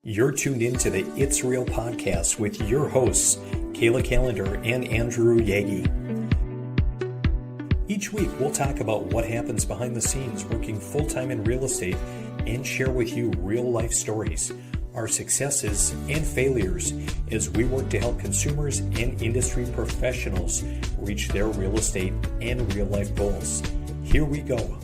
You're tuned in to the It's Real podcast with your hosts, Kayla Callender and Andrew Yagi. Each week, we'll talk about what happens behind the scenes working full-time in real estate and share with you real-life stories, our successes and failures as we work to help consumers and industry professionals reach their real estate and real-life goals. Here we go.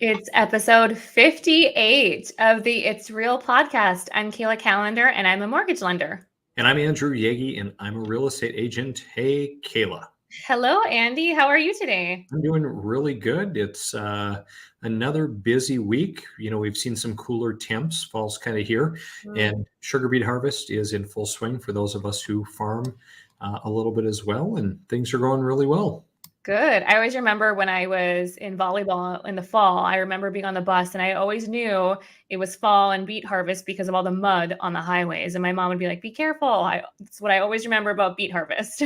It's episode 58 of the It's Real podcast. I'm Kayla Callender, and I'm a mortgage lender. And I'm Andrew Yagi, and I'm a real estate agent. Hey, Kayla. Hello, Andy. How are you today? I'm doing really good. It's another busy week. You know, we've seen some cooler temps. Fall's kind of here. And sugar beet harvest is in full swing for those of us who farm a little bit as well. And things are going really well. Good. I always remember when I was in volleyball in the fall, I remember being on the bus and I always knew it was fall and beet harvest because of all the mud on the highways. And my mom would be like, be careful. That's what I always remember about beet harvest.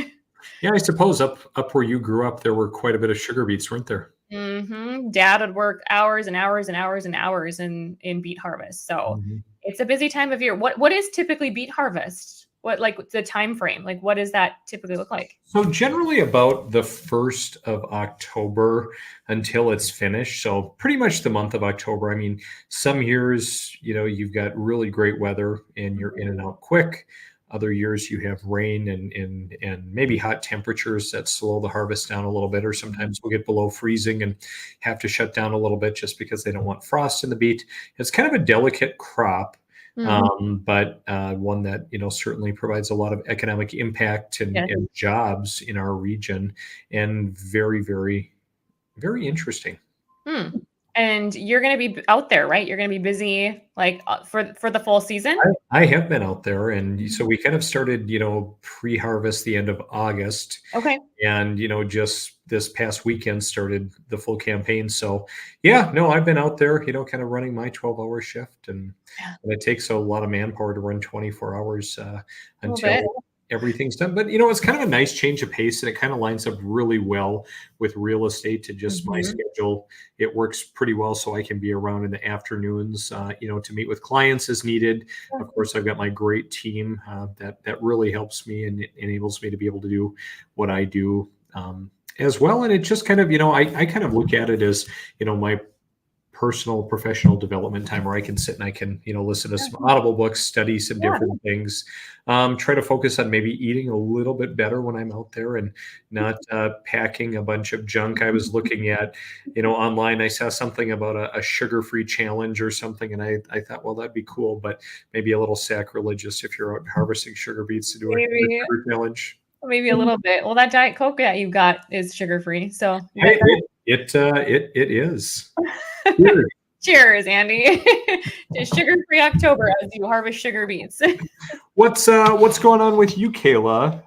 Yeah, I suppose up where you grew up, there were quite a bit of sugar beets, weren't there? Mm-hmm. Dad would work hours and hours and hours and hours in beet harvest. So It's a busy time of year. What is typically beet harvest? What, like the time frame? Like, what does that typically look like? So generally about the 1st of October until it's finished. So pretty much the month of October. I mean, some years, you know, you've got really great weather and you're in and out quick. Other years you have rain and maybe hot temperatures that slow the harvest down a little bit, or sometimes we'll get below freezing and have to shut down a little bit just because they don't want frost in the beet. It's kind of a delicate crop. But one that, you know, certainly provides a lot of economic impact and jobs in our region, and very, very, very interesting. And you're going to be out there, right? You're going to be busy like for the full season? I have been out there. And so we kind of started, you know, pre-harvest the end of August. Okay. And, you know, just this past weekend started the full campaign. So, yeah, no, I've been out there, you know, kind of running my 12-hour shift. And it takes a lot of manpower to run 24 hours until everything's done. But, you know, it's kind of a nice change of pace, and it kind of lines up really well with real estate to just my schedule. It works pretty well, so I can be around in the afternoons, you know, to meet with clients as needed. Of course, I've got my great team that really helps me and enables me to be able to do what I do as well. And it just kind of, you know, I kind of look at it as, you know, my personal professional development time where I can sit and I can, you know, listen to some Audible books, study some different things, try to focus on maybe eating a little bit better when I'm out there and not packing a bunch of junk. I was looking at, you know, online, I saw something about a sugar-free challenge or something. And I thought, well, that'd be cool, but maybe a little sacrilegious if you're out harvesting sugar beets to do a sugar challenge. Maybe a little bit. Well, that Diet Coke that you've got is sugar-free. So it is. Cheers. Cheers, Andy. To sugar-free October as you harvest sugar beets. What's going on with you, Kayla?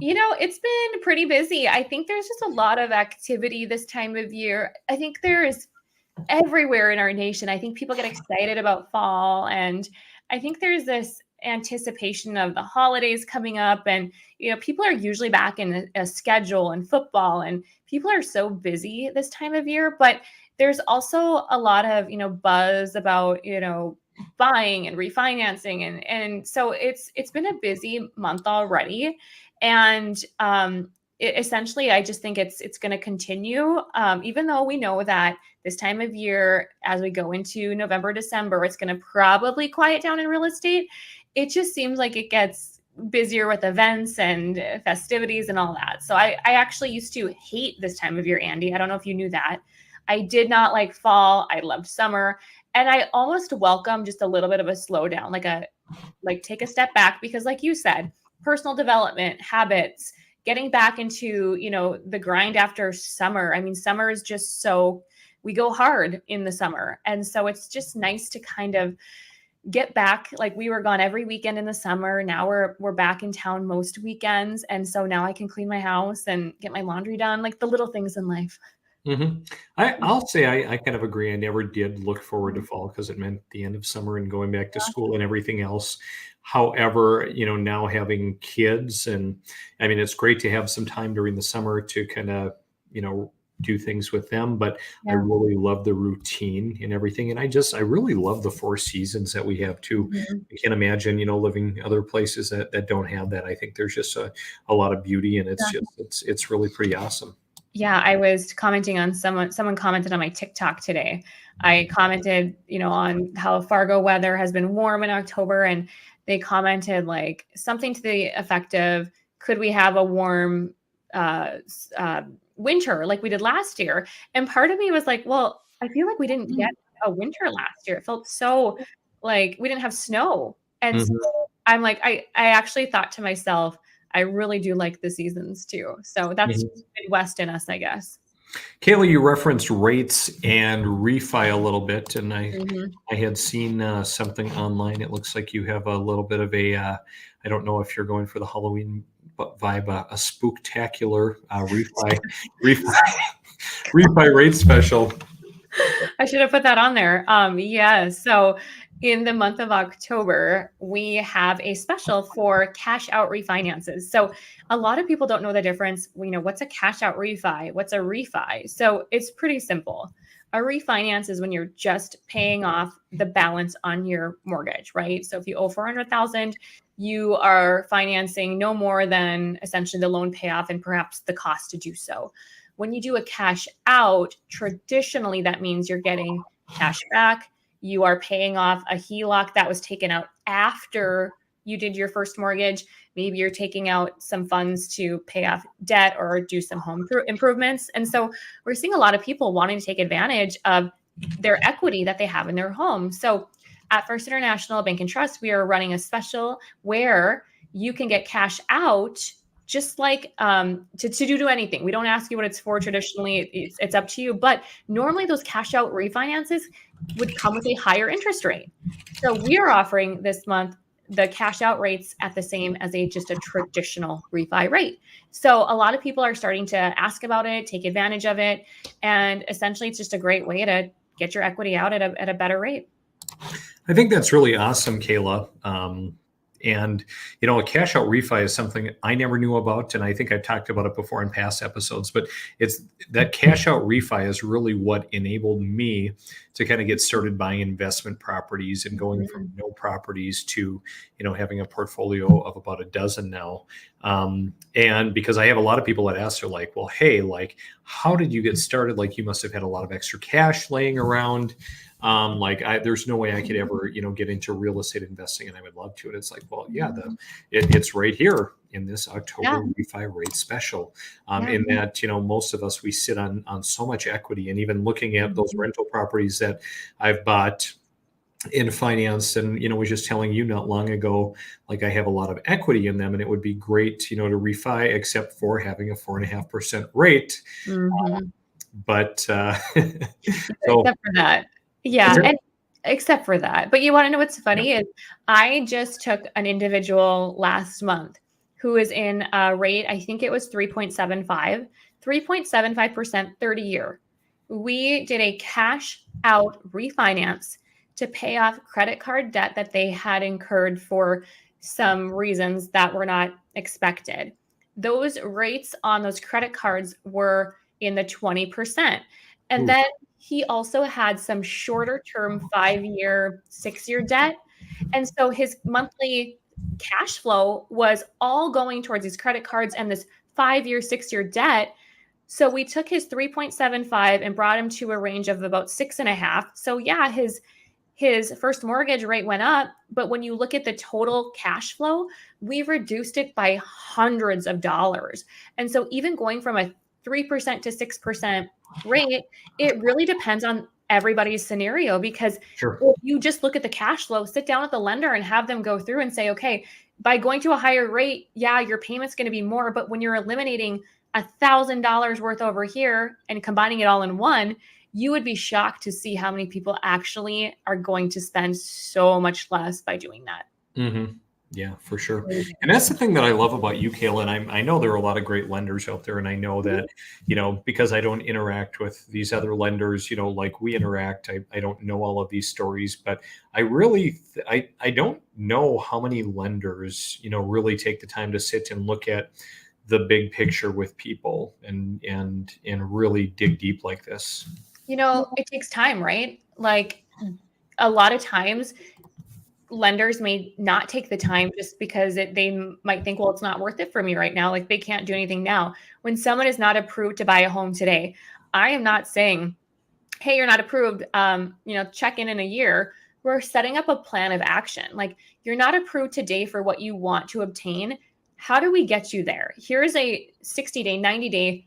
You know, it's been pretty busy. I think there's just a lot of activity this time of year. I think there is everywhere in our nation. I think people get excited about fall, and I think there's this anticipation of the holidays coming up, and you know, people are usually back in a schedule and football, and people are so busy this time of year. But there's also a lot of, you know, buzz about, you know, buying and refinancing, and so it's been a busy month already, and essentially, I just think it's going to continue, even though we know that this time of year, as we go into November, December, it's going to probably quiet down in real estate. It just seems like it gets busier with events and festivities and all that. So I actually used to hate this time of year, Andy. I don't know if you knew that. I did not like fall. I loved summer. And I almost welcome just a little bit of a slowdown, like take a step back, because like you said, personal development, habits, getting back into, you know, the grind after summer. I mean, summer is just we go hard in the summer. And so it's just nice to kind of get back. Like, we were gone every weekend in the summer. Now we're back in town most weekends. And so now I can clean my house and get my laundry done, like the little things in life. I'll say I kind of agree. I never did look forward to fall because it meant the end of summer and going back to school and everything else. However, you know, now having kids, and I mean, it's great to have some time during the summer to kind of, you know, do things with them, but I Yeah. really love the routine and everything. And I really love the four seasons that we have too. Mhm. I can't imagine, living other places that don't have that. I think there's just a lot of beauty, and it's really pretty awesome. Yeah, I was commenting on someone commented on my TikTok today. I commented, on how Fargo weather has been warm in October, and they commented like something to the effect of, could we have a warm winter like we did last year? And part of me was like, well, I feel like we didn't get a winter last year. It felt so like we didn't have snow. And so Mhm. I'm like, I actually thought to myself, I really do like the seasons too. So that's Mhm. Midwest in us, I guess. Kayla, you referenced rates and refi a little bit, and Mhm. I had seen something online. It looks like you have a little bit of I don't know if you're going for the Halloween vibe, a spooktacular refi, refi rate special. I should have put that on there. Yeah. So in the month of October, we have a special for cash out refinances. So a lot of people don't know the difference. What's a cash out refi? What's a refi? So it's pretty simple. A refinance is when you're just paying off the balance on your mortgage, right? So if you owe 400,000, you are financing no more than essentially the loan payoff and perhaps the cost to do so. When you do a cash out, traditionally that means you're getting cash back. You are paying off a HELOC that was taken out after you did your first mortgage. Maybe you're taking out some funds to pay off debt or do some home improvements. And so we're seeing a lot of people wanting to take advantage of their equity that they have in their home. So at First International Bank and Trust, we are running a special where you can get cash out just like to do anything. We don't ask you what it's for traditionally. It's up to you. But normally those cash out refinances would come with a higher interest rate. So we are offering this month the cash out rates at the same as just a traditional refi rate. So a lot of people are starting to ask about it, take advantage of it. And essentially it's just a great way to get your equity out at a better rate. I think that's really awesome, Kayla. And a cash out refi is something I never knew about, and I think I've talked about it before in past episodes. But it's that cash out refi is really what enabled me to kind of get started buying investment properties and going from no properties to having a portfolio of about a dozen now. And because I have a lot of people that ask, are like, well, hey, like, how did you get started? Like, you must have had a lot of extra cash laying around. There's no way I could ever, get into real estate investing, and I would love to. And it's like, well, yeah, it's right here in this October refi rate special. In that, most of us, we sit on so much equity, and even looking at those rental properties that I've bought in finance, and was just telling you not long ago, like, I have a lot of equity in them, and it would be great, to refi, except for having a 4.5% rate. Mhm. But so Except for that. what's Yeah, it? and except for that. But you wanna know what's Yeah. funny is I just took an individual last month who is in a rate, I think it was 3.75% 30-year. We did a cash out refinance to pay off credit card debt that they had incurred for some reasons that were not expected. Those rates on those credit cards were in the 20%. And Ooh. then he also had some shorter term 5-year, 6-year debt. And so his monthly cash flow was all going towards these credit cards and this 5-year, 6-year debt. So we took his 3.75 and brought him to a range of about 6.5. So yeah, his first mortgage rate went up, but when you look at the total cash flow, we reduced it by hundreds of dollars. And so even going from a 3% to 6% rate, it really depends on everybody's scenario, because Sure. if you just look at the cash flow, sit down with the lender and have them go through and say, okay, by going to a higher rate, yeah, your payment's going to be more, but when you're eliminating $1,000 worth over here and combining it all in one, you would be shocked to see how many people actually are going to spend so much less by doing that. Mm-hmm. Yeah, for sure. And that's the thing that I love about you, Kayla. And I know there are a lot of great lenders out there. And I know that, because I don't interact with these other lenders, like we interact, I don't know all of these stories, but I really, I don't know how many lenders, really take the time to sit and look at the big picture with people and really dig deep like this. It takes time, right? Like a lot of times lenders may not take the time just because might think, well, it's not worth it for me right now. Like they can't do anything now. When someone is not approved to buy a home today, I am not saying, hey, you're not approved. Check in a year. We're setting up a plan of action. Like you're not approved today for what you want to obtain. How do we get you there? Here's a 60-day, 90-day,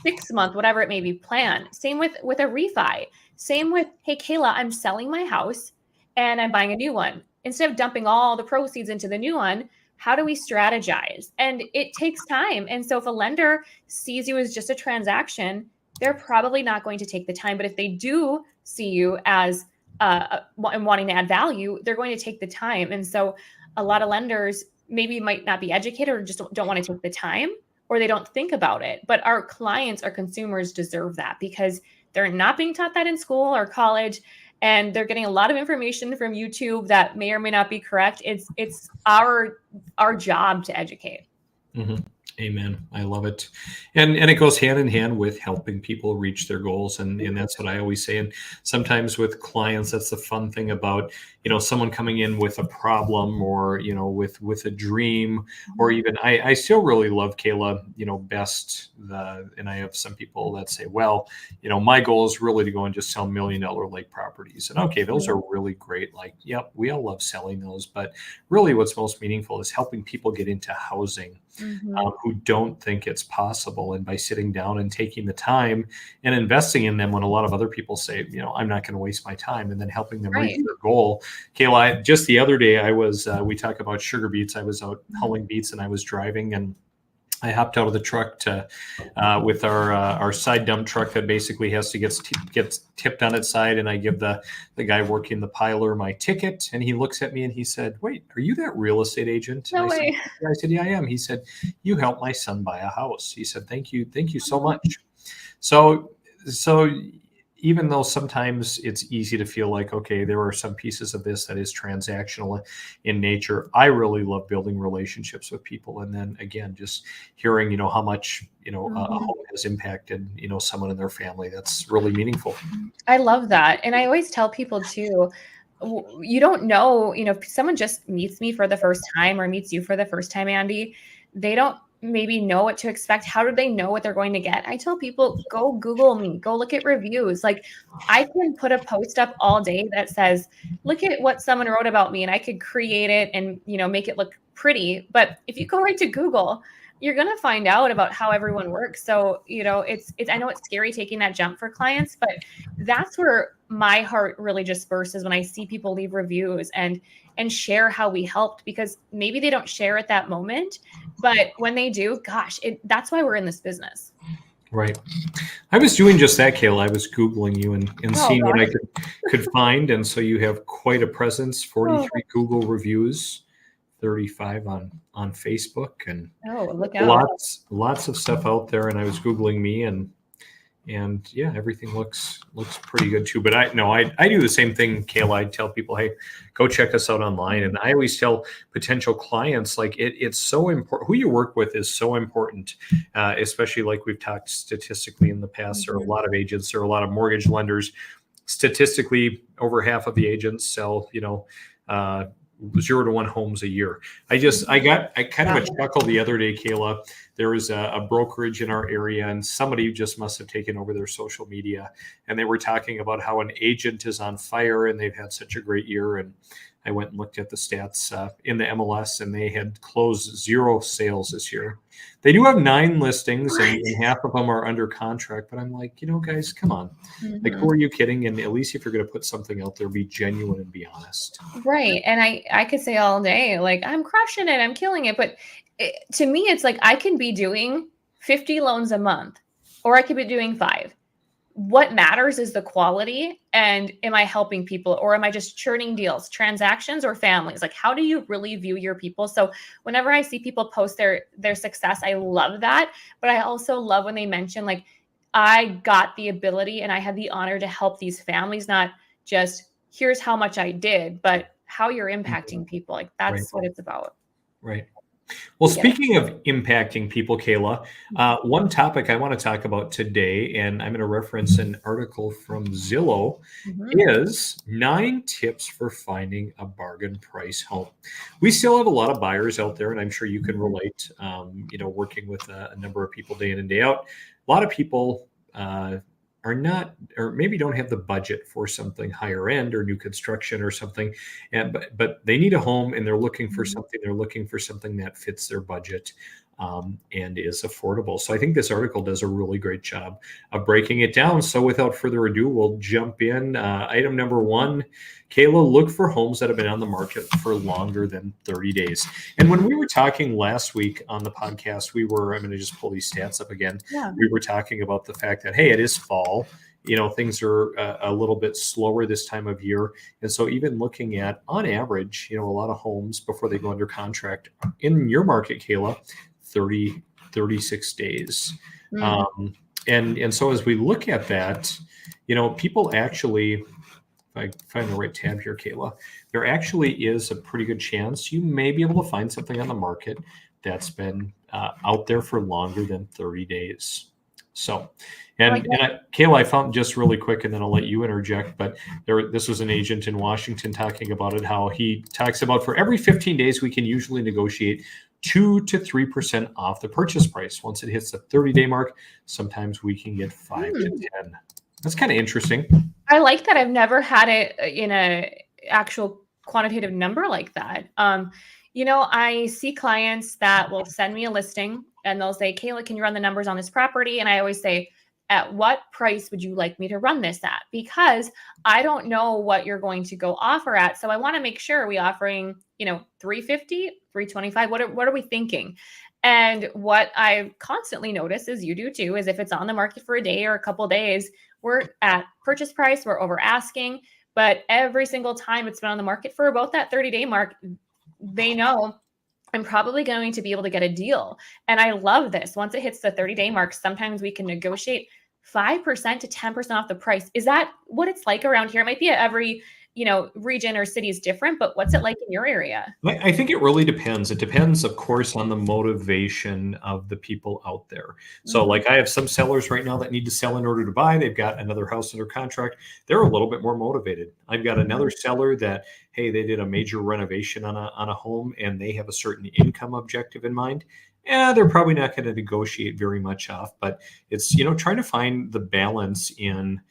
6-month, whatever it may be, plan. Same with a refi. Same with, hey, Kayla, I'm selling my house and I'm buying a new one. Instead of dumping all the proceeds into the new one, how do we strategize? And it takes time. And so if a lender sees you as just a transaction, they're probably not going to take the time. But if they do see you as wanting to add value, they're going to take the time. And so a lot of lenders maybe might not be educated or just don't want to take the time, or they don't think about it. But our clients, our consumers deserve that because they're not being taught that in school or college. And they're getting a lot of information from YouTube that may or may not be correct. It's our job to educate. Mm-hmm. Amen. I love it. And it goes hand in hand with helping people reach their goals. And that's what I always say. And sometimes with clients, that's the fun thing about, someone coming in with a problem or, with a dream, or even I still really love Kayla, best and I have some people that say, well, my goal is really to go and just sell $1 million lake properties. And okay, those are really great. Like, yep, we all love selling those, but really what's most meaningful is helping people get into housing. Who don't think it's possible. And by sitting down and taking the time and investing in them when a lot of other people say, I'm not going to waste my time, and then helping them reach their goal. Kayla, just the other day, we talk about sugar beets. I was out hulling beets and I was driving and I hopped out of the truck with our side dump truck that basically has to get tipped on its side, and I give the guy working the piler my ticket, and he looks at me and he said, "Wait, are you that real estate agent?" No way. I said, "Yeah, I am." He said, "You helped my son buy a house." He said, "Thank you so much." So even though sometimes it's easy to feel like, okay, there are some pieces of this that is transactional in nature, I really love building relationships with people. And then again, just hearing, how much, a home has impacted, someone in their family. That's really meaningful. I love that. And I always tell people too, you don't know, if someone just meets me for the first time or meets you for the first time, Andy, they don't maybe know what to expect. How do they know what they're going to get? I tell people, go Google me, go look at reviews. Like I can put a post up all day that says, look at what someone wrote about me, and I could create it and, make it look pretty. But if you go right to Google, you're going to find out about how everyone works. So, it's I know it's scary taking that jump for clients, but that's where my heart really just bursts is when I see people leave reviews and share how we helped, because maybe they don't share at that moment, but when they do, gosh, that's why we're in this business. Right. I was doing just that, Kayla. I was Googling you and seeing what I could find. And so you have quite a presence, 43 Google reviews, 35 on Facebook, and look out. Lots of stuff out there. And I was Googling me and yeah, everything looks pretty good too. But I do the same thing, Kayla. I tell people, hey, go check us out online. And I always tell potential clients, like it's so important. Who you work with is so important, especially like we've talked statistically in the past. There are a lot of agents, there are a lot of mortgage lenders. Statistically, over half of the agents sell, 0 to 1 homes a year. I kind of a chuckle the other day, Kayla. There was a brokerage in our area, and somebody just must have taken over their social media, and they were talking about how an agent is on fire and they've had such a great year. And I went and looked at the stats in the MLS, and they had closed 0 sales this year. They do have 9 listings, and half of them are under contract. But I'm like, guys, come on. Like, who are you kidding? And at least if you're going to put something out there, be genuine and be honest. Right. And I could say all day, like, I'm crushing it, I'm killing it. But to me, it's like I can be doing 50 loans a month, or I could be doing 5. What matters is the quality, and am I helping people, or am I just churning deals, transactions, or families? Like, how do you really view your people? So whenever I see people post their success, I love that. But I also love when they mention, like, I got the ability and I had the honor to help these families, not just here's how much I did, but how you're impacting people. Like, that's what it's about. Right. Well, You get it. speaking of impacting people, Kayla, one topic I want to talk about today, and I'm going to reference an article from Zillow, Mhm. is 9 tips for finding a bargain price home. We still have a lot of buyers out there, and I'm sure you can Mhm. relate. Working with a number of people day in and day out, a lot of people are not, or maybe don't have the budget for something higher end or new construction or something, and but they need a home and they're looking for Mhm. something. They're looking for something that fits their budget and is affordable. So I think this article does a really great job of breaking it down. So without further ado, we'll jump in. Item number one, Kayla, look for homes that have been on the market for longer than 30 days. And when we were talking last week on the podcast, I'm going to just pull these stats up again. Yeah. We were talking about the fact that, hey, it is fall. Things are a little bit slower this time of year. And so even looking at, on average, a lot of homes before they go under contract in your market, Kayla, 36 days. Mm. And so as we look at that, people actually, if I find the right tab here, Kayla, there actually is a pretty good chance you may be able to find something on the market that's been out there for longer than 30 days. So, I like Kayla, I found just really quick, and then I'll let you interject. But this was an agent in Washington talking about it. How he talks about for every 15 days, we can usually negotiate 2 to 3% off the purchase price. Once it hits the 30-day mark, sometimes we can get 5 to that. 10. That's kind of interesting. I like that. I've never had it in a actual quantitative number like that. I see clients that will send me a listing and they'll say, Kayla, can you run the numbers on this property? And I always say, at what price would you like me to run this at? Because I don't know what you're going to go offer at. So I want to make sure we offering, 350, 325. What are we thinking? And what I constantly notice, as you do too, is if it's on the market for a day or a couple days, we're at purchase price, we're over asking, but every single time it's been on the market for about that 30-day mark, they know I'm probably going to be able to get a deal. And I love this. Once it hits the 30-day mark, sometimes we can negotiate 5% to 10% off the price. Is that what it's like around here? It might be at every, region or city is different, but what's it like in your area? I think it really depends. It depends, of course, on the motivation of the people out there. So, Mhm. like, I have some sellers right now that need to sell in order to buy. They've got another house under contract. They're a little bit more motivated. I've got another Mhm. seller that, hey, they did a major renovation on a home and they have a certain income objective in mind. Yeah, they're probably not going to negotiate very much off, but it's trying to find the balance in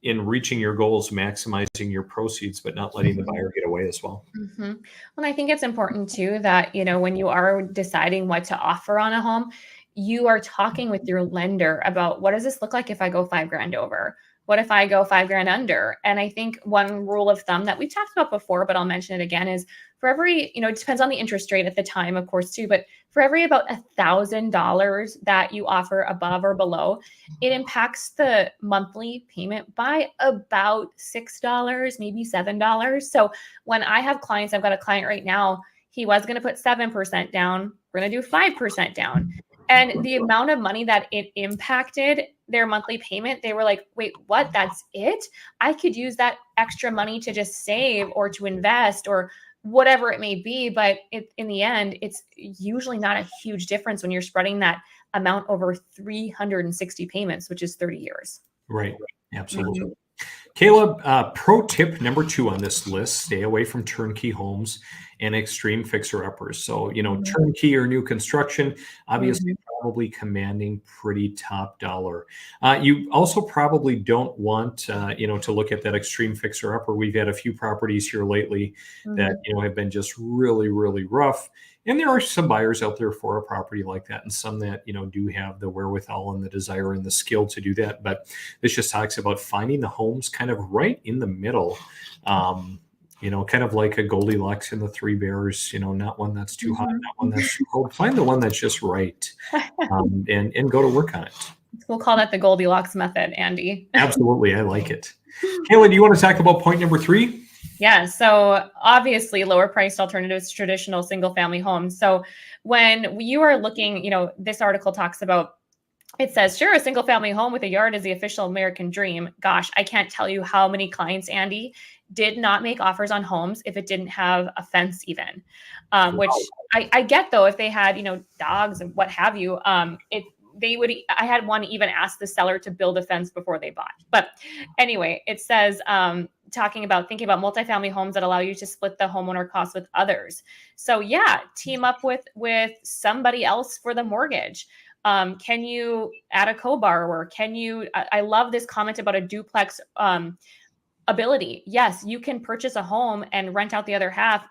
reaching your goals, maximizing your proceeds, but not letting the Mhm. buyer get away as well. Mhm. Well, I think it's important too that, when you are deciding what to offer on a home, you are talking with your lender about what does this look like if I go 5 grand over? What if I go 5 grand under? And I think one rule of thumb that we talked about before, but I'll mention it again, is for every, it depends on the interest rate at the time, of course, too, but for every about $1,000 that you offer above or below, it impacts the monthly payment by about $6, maybe $7. So when I have clients, I've got a client right now, he was going to put 7% down. We're going to do 5% down. And the amount of money that it impacted their monthly payment, they were like, wait, what? That's it? I could use that extra money to just save or to invest or whatever it may be. But in the end, it's usually not a huge difference when you're spreading that amount over 360 payments, which is 30 years. Right. Absolutely. Mhm. Caleb, pro tip number 2 on this list, stay away from turnkey homes and extreme fixer uppers. So, Mhm. turnkey or new construction, obviously Mhm. probably commanding pretty top dollar. You also probably don't want, to look at that extreme fixer upper. We've had a few properties here lately that, Mhm. have been just really, really rough. And there are some buyers out there for a property like that, and some that, do have the wherewithal and the desire and the skill to do that. But this just talks about finding the homes kind of right in the middle. Kind of like a Goldilocks and the Three Bears, not one that's too hot, not one Mhm. that's too cold. Find the one that's just right, and go to work on it. We'll call that the Goldilocks method, Andy. Absolutely. I like it. Kayla, do you want to talk about point number 3? Yeah. So obviously, lower priced alternatives to traditional single family homes. So when you are looking, this article talks about It says, sure, a single family home with a yard is the official American dream. Gosh, I can't tell you how many clients, Andy, did not make offers on homes if it didn't have a fence even. Wow. Which I get though, if they had, dogs and what have you, I had one even ask the seller to build a fence before they bought. But anyway, it says, thinking about multifamily homes that allow you to split the homeowner costs with others. So yeah, team up with somebody else for the mortgage. Can you add a co-borrower? I love this comment about a duplex ability. Yes, you can purchase a home and rent out the other half,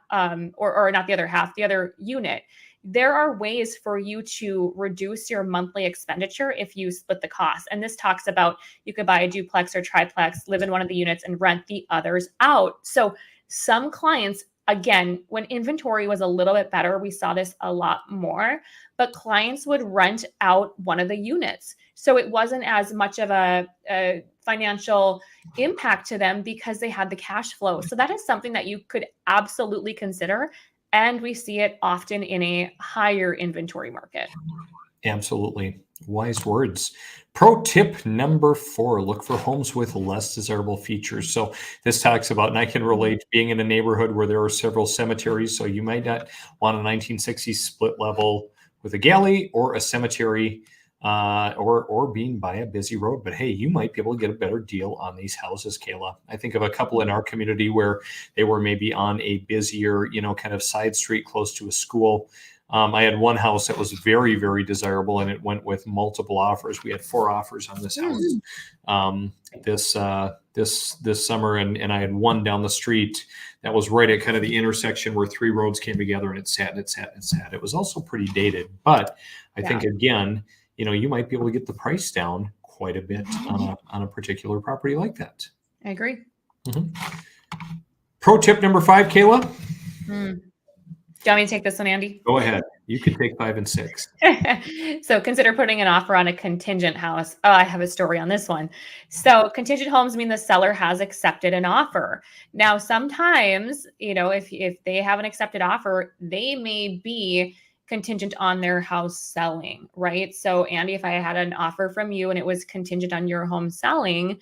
or not the other half, the other unit. There are ways for you to reduce your monthly expenditure if you split the cost. And this talks about you could buy a duplex or triplex, live in one of the units, and rent the others out. So some clients, again, when inventory was a little bit better, we saw this a lot more, but clients would rent out one of the units. So it wasn't as much of a financial impact to them because they had the cash flow. So that is something that you could absolutely consider. And we see it often in a higher inventory market. Absolutely. Wise words. Pro tip number 4, look for homes with less desirable features. So this talks about, and I can relate, being in a neighborhood where there are several cemeteries. So you might not want a 1960s split level with a galley or a cemetery, or being by a busy road. But hey, you might be able to get a better deal on these houses, Kayla. I think of a couple in our community where they were maybe on a busier, kind of side street close to a school. I had one house that was very, very desirable, and it went with multiple offers. We had 4 offers on this house this summer, and I had one down the street that was right at kind of the intersection where 3 roads came together, and it sat and it sat and it sat. It was also pretty dated, but I think again, you might be able to get the price down quite a bit on a particular property like that. I agree. Mm-hmm. Pro tip number 5, Kayla. Do you want me to take this one, Andy? Go ahead. You can take 5 and 6. So consider putting an offer on a contingent house. Oh, I have a story on this one. So contingent homes mean the seller has accepted an offer. Now, sometimes, if they have an accepted offer, they may be contingent on their house selling, right? So Andy, if I had an offer from you and it was contingent on your home selling,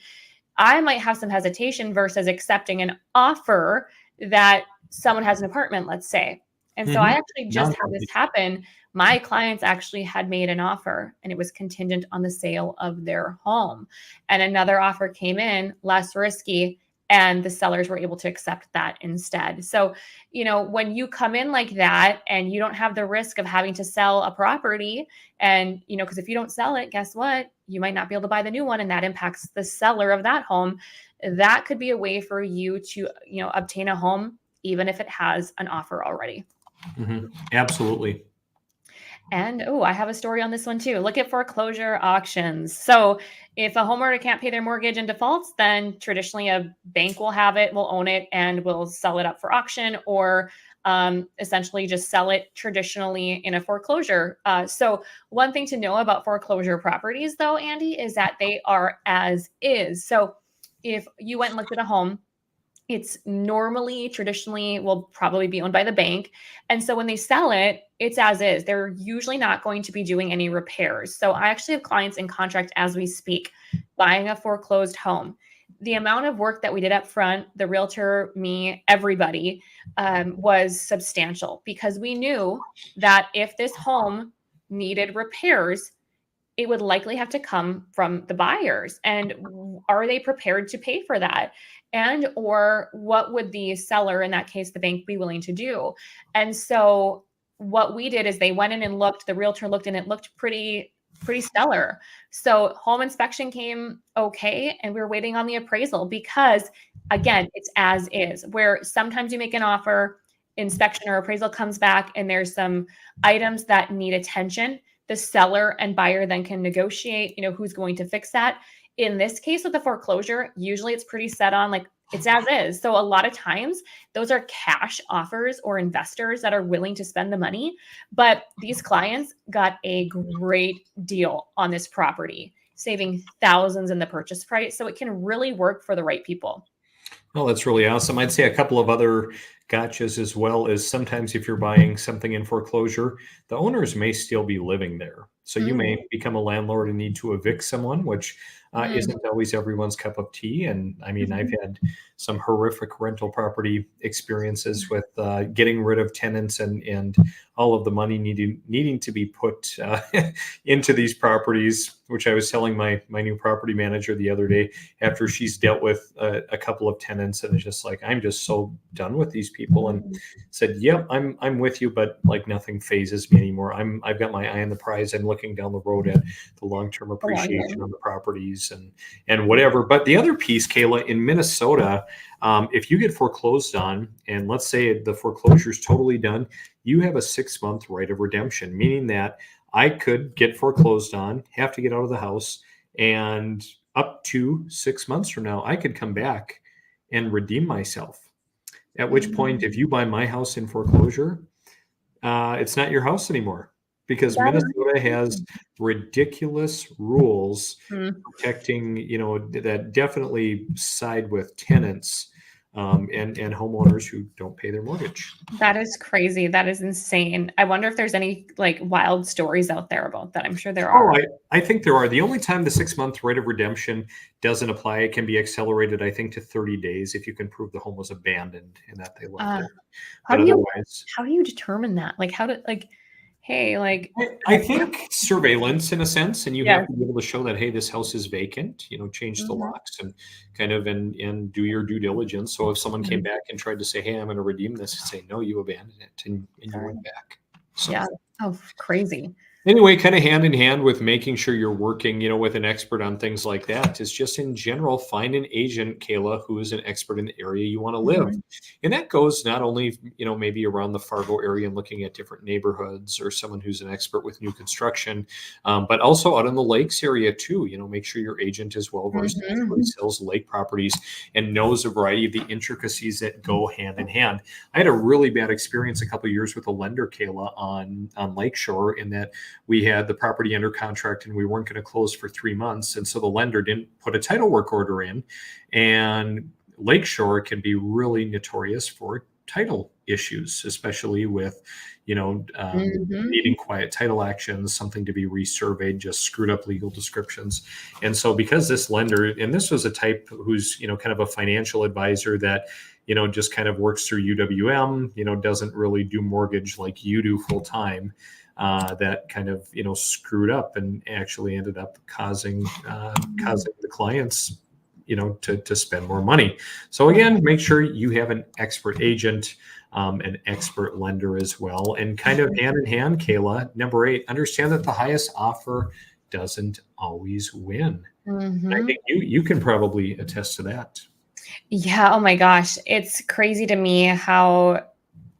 I might have some hesitation versus accepting an offer that someone has an apartment, let's say. And so I actually just had this happen. My clients actually had made an offer and it was contingent on the sale of their home. And another offer came in, less risky, and the sellers were able to accept that instead. So, when you come in like that and you don't have the risk of having to sell a property, and, because if you don't sell it, guess what? You might not be able to buy the new one, and that impacts the seller of that home. That could be a way for you to, obtain a home, even if it has an offer already. Mm-hmm. Absolutely. And I have a story on this one too. Look at foreclosure auctions. So if a homeowner can't pay their mortgage and defaults, then traditionally a bank will have it, will own it, and will sell it up for auction, or essentially just sell it traditionally in a foreclosure. So one thing to know about foreclosure properties, though, Andy, is that they are as is. So if you went and looked at a home, it's traditionally will probably be owned by the bank. And so when they sell it, it's as is. They're usually not going to be doing any repairs. So I actually have clients in contract as we speak, buying a foreclosed home. The amount of work that we did up front, the realtor, me, everybody, was substantial because we knew that if this home needed repairs, it would likely have to come from the buyers. And are they prepared to pay for that? And or what would the seller, in that case, the bank, be willing to do? And so what we did is they went in and looked, the realtor looked, and it looked pretty stellar. So home inspection came okay, and we were waiting on the appraisal because, again, it's as is, where sometimes you make an offer, inspection or appraisal comes back, and there's some items that need attention. The seller and buyer then can negotiate, who's going to fix that. In this case with the foreclosure, usually it's pretty set on, like, it's as is. So a lot of times those are cash offers or investors that are willing to spend the money. But these clients got a great deal on this property, saving thousands in the purchase price. So it can really work for the right people. Oh, that's really awesome. I'd say a couple of other gotchas as well is sometimes if you're buying something in foreclosure, the owners may still be living there. So you Mm, may become a landlord and need to evict someone, which mm, isn't always everyone's cup of tea. And I mean, I've mhm. had some horrific rental property experiences with getting rid of tenants and all of the money needing to be put into these properties, which I was telling my new property manager the other day after she's dealt with a couple of tenants, and it's just like, I'm just so done with these people. And Mm. said, "Yep, I'm with you, but like nothing phases me anymore. I've got my eye on the prize. I'm looking down the road at the long-term The long appreciation game. on the properties and whatever." But the other piece, Kayla, in Minnesota, if you get foreclosed on, and let's say the foreclosure is totally done, you have a 6-month right of redemption, meaning that I could get foreclosed on, have to get out of the house, and up to 6 months from now, I could come back and redeem myself. At which point, if Mm. you buy my house in foreclosure, it's not your house anymore because That is Minnesota has crazy. ridiculous rules Mm. protecting, that definitely side with tenants and homeowners who don't pay their mortgage. That is crazy. That is insane. I wonder if there's any like wild stories out there about that. I'm sure there Oh, are. I think there are. The only time the 6-month right of redemption doesn't apply, it can be accelerated, I think, to 30 days if you can prove the home was abandoned and that they left Uh, it. how But do you otherwise, how do you determine that? Like how to like, hey, like I think surveillance in a sense, and you have yes. to be able to show that, hey, this house is vacant, change the Mhm, locks and kind of and do your due diligence. So if someone came mhm. back and tried to say, hey, I'm going to redeem this, and say, no, you abandoned it and you went Darn. back. So Yeah. Oh, crazy. anyway, kind of hand in hand with making sure you're working, with an expert on things like that is just in general, find an agent, Kayla, who is an expert in the area you want to live. Mhm, And that goes not only, maybe around the Fargo area and looking at different neighborhoods or someone who's an expert with new construction, but also out in the lakes area too. Make sure your agent is well versed in that, who mhm. sells lake properties and knows a variety of the intricacies that go hand in hand. I had a really bad experience a couple of years with a lender, Kayla, on Lakeshore, in that we had the property under contract and we weren't going to close for 3 months. And so the lender didn't put a title work order in. And Lakeshore can be really notorious for title issues, especially with, Mhm. needing quiet title actions, something to be resurveyed, just screwed up legal descriptions. And so because this lender, and this was a type who's, kind of a financial advisor that, just kind of works through UWM, doesn't really do mortgage like you do full time, that kind of screwed up and actually ended up causing the clients to spend more money. So again, make sure you have an expert agent, an expert lender as well, and kind of hand in hand, Kayla. Number 8, understand that the highest offer doesn't always win. I Mhm. think you can probably attest to that. Yeah, oh my gosh. It's crazy to me how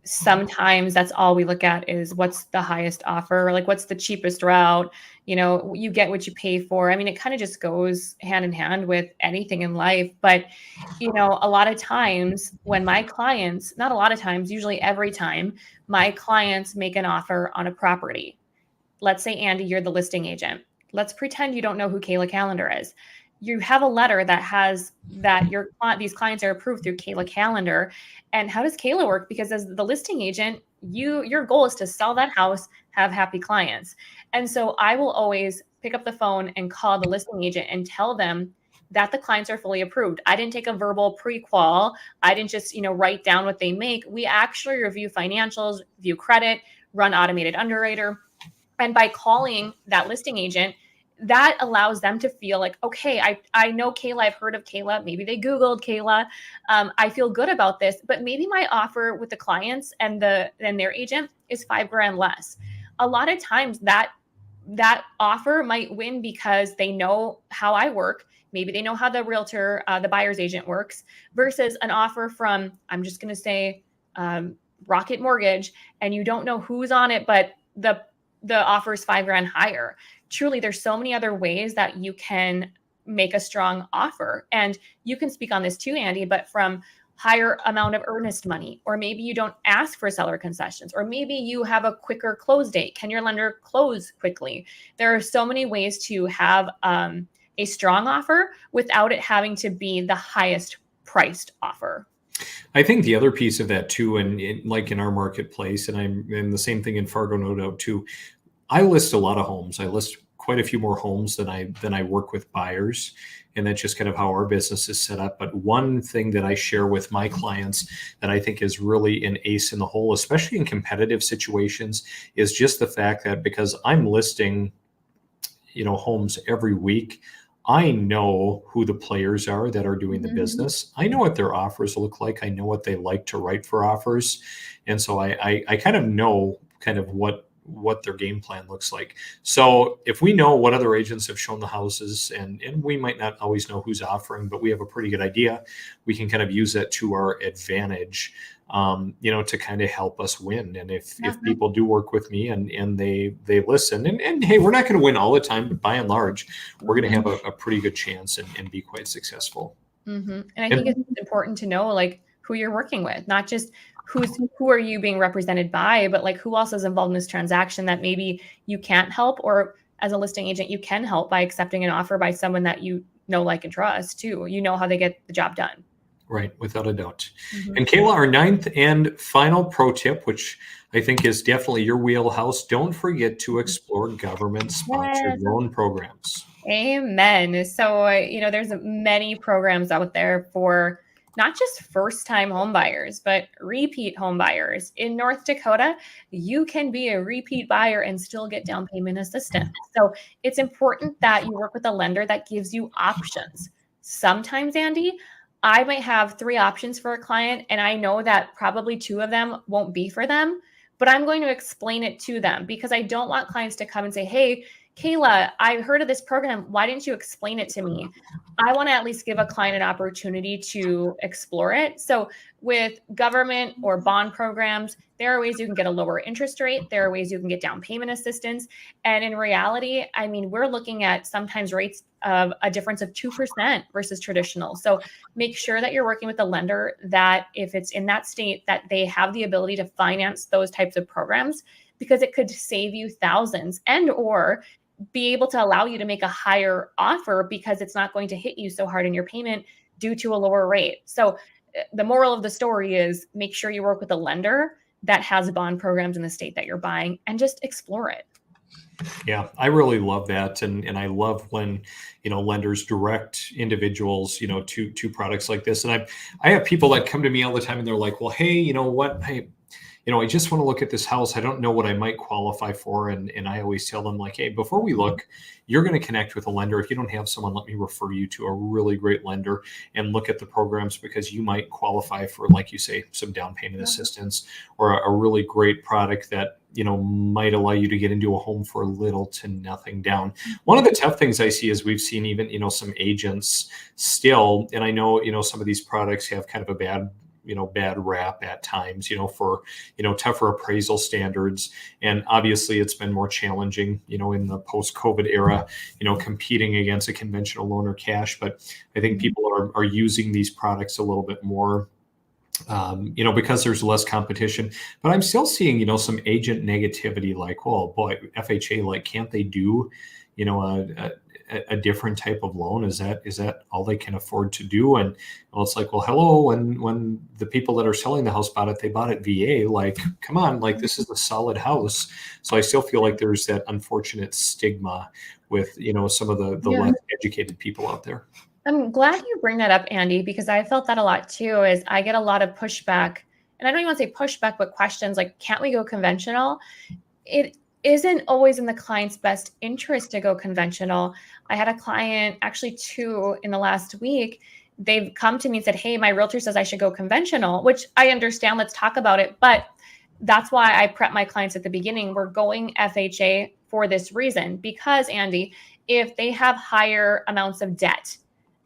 sometimes that's all we look at is what's the highest offer, like what's the cheapest route. You get what you pay for. I mean, it kind of just goes hand in hand with anything in life. But a lot of times when my clients, not a lot of times, usually every time my clients make an offer on a property, let's say, Andy, you're the listing agent. Let's pretend you don't know who Kayla Calendar is. You have a letter that has that these clients are approved through Kayla Calendar. And how does Kayla work? Because as the listing agent, your goal is to sell that house, have happy clients. And so I will always pick up the phone and call the listing agent and tell them that the clients are fully approved. I didn't take a verbal pre-qual. I didn't just, write down what they make. We actually review financials, view credit, run automated underwriter. And by calling that listing agent, that allows them to feel like, okay, I know Kayla, I've heard of Kayla. Maybe they Googled Kayla. I feel good about this, but maybe my offer with the clients and their agent is $5,000 less. A lot of times that offer might win because they know how I work. Maybe they know how the realtor, the buyer's agent works, versus an offer from, I'm just going to say, Rocket Mortgage, and you don't know who's on it, but the offer is $5,000 higher. Truly, there's so many other ways that you can make a strong offer, and you can speak on this too, Andy. But from higher amount of earnest money, or maybe you don't ask for seller concessions, or maybe you have a quicker close date. Can your lender close quickly? There are so many ways to have a strong offer without it having to be the highest priced offer. I think the other piece of that too, and like in our marketplace, and the same thing in Fargo, no doubt too. I list a lot of homes. I list quite a few more homes than I work with buyers, and that's just kind of how our business is set up. But one thing that I share with my clients that I think is really an ace in the hole, especially in competitive situations, is just the fact that because I'm listing, homes every week, I know who the players are that are doing the business. I know what their offers look like. I know what they like to write for offers. And so I kind of know kind of what their game plan looks like. So if we know what other agents have shown the houses, and we might not always know who's offering, but we have a pretty good idea, we can kind of use that to our advantage, to kind of help us win. And if people do work with me and they listen, and hey, we're not going to win all the time, but by and large, we're going to have a pretty good chance and be quite successful. And I think it's important to know like who you're working with, not just who are you being represented by, but like who else is involved in this transaction that maybe you can't help, or as a listing agent, you can help by accepting an offer by someone that you know, like, and trust too. You know how they get the job done. Right, without a doubt. And Kayla, our ninth and final pro tip, which I think is definitely your wheelhouse, don't forget to explore government-sponsored loan programs. Amen. So, there's many programs out there for not just first-time home buyers, but repeat home buyers. In North Dakota, you can be a repeat buyer and still get down payment assistance. So it's important that you work with a lender that gives you options. Sometimes, Andy, I might have 3 options for a client, and I know that probably 2 of them won't be for them, but I'm going to explain it to them because I don't want clients to come and say, hey, Kayla, I heard of this program. Why didn't you explain it to me? I want to at least give a client an opportunity to explore it. So with government or bond programs, there are ways you can get a lower interest rate. There are ways you can get down payment assistance. And in reality, I mean, we're looking at sometimes rates of a difference of 2% versus traditional. So make sure that you're working with a lender that if it's in that state, that they have the ability to finance those types of programs, because it could save you thousands and or be able to allow you to make a higher offer because it's not going to hit you so hard in your payment due to a lower rate. So the moral of the story is make sure you work with a lender that has bond programs in the state that you're buying and just explore it. Yeah, I really love that. And I love when, lenders direct individuals, to products like this. And I have people that come to me all the time and they're like, well, hey, you know what? I just want to look at this house. I don't know what I might qualify for. And I always tell them like, hey, before we look, you're going to connect with a lender. If you don't have someone, let me refer you to a really great lender and look at the programs, because you might qualify for, like you say, some down payment assistance or a really great product that, might allow you to get into a home for little to nothing down. One of the tough things I see is we've seen even, some agents still, and I know, some of these products have kind of a bad rap at times, for, tougher appraisal standards. And obviously it's been more challenging, in the post-COVID era, competing against a conventional loan or cash. But I think people are using these products a little bit more, because there's less competition. But I'm still seeing, some agent negativity, like, oh boy, FHA, like, can't they do, a different type of loan? Is that all they can afford to do? And well, it's like, well, hello, when the people that are selling the house bought it, they bought it VA. Like, come on, like, this is a solid house. So I still feel like there's that unfortunate stigma with, some of the less educated people out there. I'm glad you bring that up, Andy, because I felt that a lot too. Is I get a lot of pushback, and I don't even want to say pushback, but questions like, can't we go conventional? It isn't always in the client's best interest to go conventional. I had a client, actually 2 in the last week. They've come to me and said, hey, my realtor says I should go conventional, which I understand. Let's talk about it. But that's why I prep my clients at the beginning. We're going FHA for this reason, because, Andy, if they have higher amounts of debt,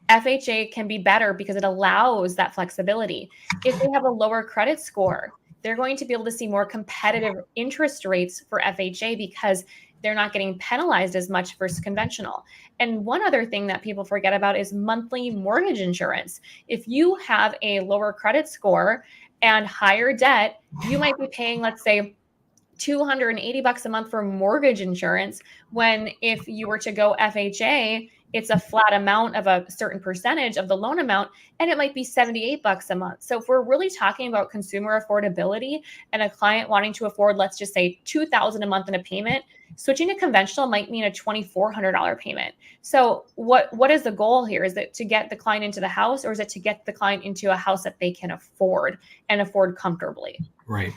FHA can be better because it allows that flexibility. If they have a lower credit score, they're going to be able to see more competitive interest rates for FHA because they're not getting penalized as much versus conventional. And one other thing that people forget about is monthly mortgage insurance. If you have a lower credit score and higher debt, you might be paying, let's say, $280 a month for mortgage insurance, when if you were to go FHA, it's a flat amount of a certain percentage of the loan amount, and it might be $78 a month. So if we're really talking about consumer affordability and a client wanting to afford, let's just say $2,000 a month in a payment, switching to conventional might mean a $2,400 payment. So what is the goal here? Is it to get the client into the house, or is it to get the client into a house that they can afford and afford comfortably? Right.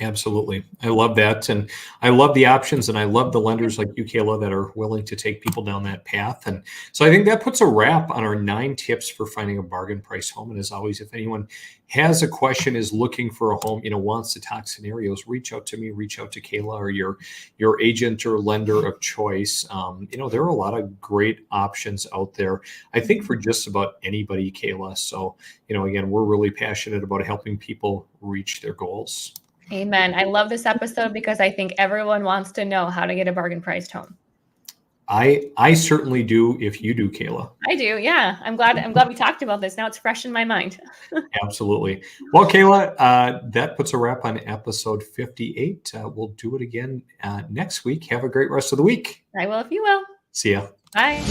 Absolutely. I love that. And I love the options, and I love the lenders like you, Kayla, that are willing to take people down that path. And so I think that puts a wrap on our 9 tips for finding a bargain price home. And as always, if anyone has a question, is looking for a home, wants to talk scenarios, reach out to me, reach out to Kayla, or your agent or lender of choice. There are a lot of great options out there, I think, for just about anybody, Kayla. So, again, we're really passionate about helping people reach their goals. Amen. I love this episode because I think everyone wants to know how to get a bargain priced home. I certainly do, if you do, Kayla. I do. Yeah. I'm glad we talked about this. Now it's fresh in my mind. Absolutely. Well, Kayla, that puts a wrap on episode 58. We'll do it again next week. Have a great rest of the week. I will if you will. See ya. Bye.